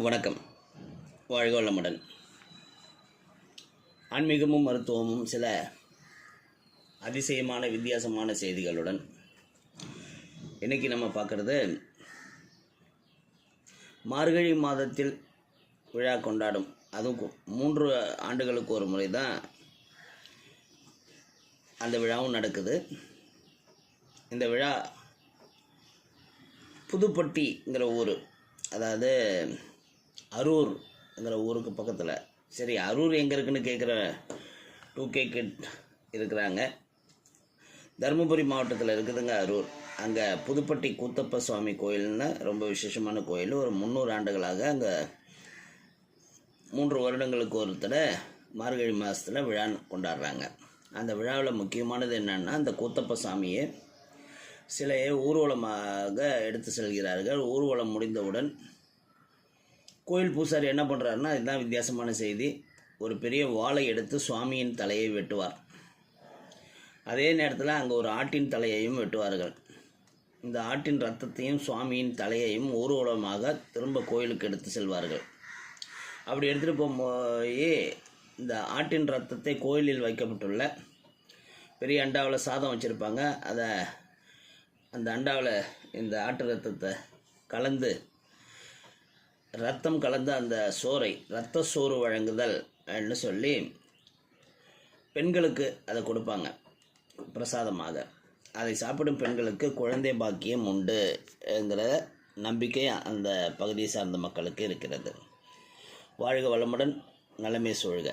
வணக்கம். வாழ்க வளமுடன். ஆன்மீகமும் மருத்துவமும் சில அதிசயமான வித்தியாசமான செய்திகளுடன் இன்றைக்கி நம்ம பார்க்குறது, மார்கழி மாதத்தில் விழா கொண்டாடும், அதுவும் 3 ஆண்டுகளுக்கு ஒரு முறை தான் அந்த விழாவும் நடக்குது. இந்த விழா புதுப்பட்டிங்கிற ஊர், அதாவது அரூர்ங்கிற ஊருக்கு பக்கத்தில். சரி, அரூர் எங்கே இருக்குன்னு கேட்குற 2K கிட் இருக்கிறாங்க. தருமபுரி மாவட்டத்தில் இருக்குதுங்க அரூர். அங்கே புதுப்பட்டி கூத்தப்ப சுவாமி கோயில்னு ரொம்ப விசேஷமான கோயில். ஒரு 300 ஆண்டுகளாக அங்கே 3 வருடங்களுக்கு ஒருத்தர மார்கழி மாதத்தில் விழா கொண்டாடுறாங்க. அந்த விழாவில் முக்கியமானது என்னென்னா, அந்த கூத்தப்ப சாமியை சிலையை ஊர்வலமாக எடுத்து செல்கிறார்கள். ஊர்வலம் முடிந்தவுடன் கோயில் பூசாரி என்ன பண்ணுறாருன்னா, இதுதான் வித்தியாசமான செய்தி, ஒரு பெரிய வாளை எடுத்து சுவாமியின் தலையை வெட்டுவார். அதே நேரத்தில் அங்கே ஒரு ஆட்டின் தலையையும் வெட்டுவார்கள். இந்த ஆட்டின் ரத்தத்தையும் சுவாமியின் தலையையும் ஊர்வலமாக திரும்ப கோயிலுக்கு எடுத்து செல்வார்கள். அப்படி எடுத்துகிட்டு போகும்போது இந்த ஆட்டின் ரத்தத்தை கோயிலில் வைக்கப்பட்டுள்ள பெரிய அண்டாவில் சாதம் வச்சுருப்பாங்க. அந்த அண்டாவில் இந்த ஆட்டு ரத்தத்தை கலந்து, ரத்தம் கலந்த அந்த சோறை இரத்த சோறு வழங்குதல்னு சொல்லி பெண்களுக்கு அதை கொடுப்பாங்க பிரசாதமாக. அதை சாப்பிடும் பெண்களுக்கு குழந்தை பாக்கியம் உண்டுங்கிற நம்பிக்கை அந்த பகுதியை சார்ந்த மக்களுக்கு இருக்கிறது. வாழ்க வளமுடன், நலமே சூழ்க.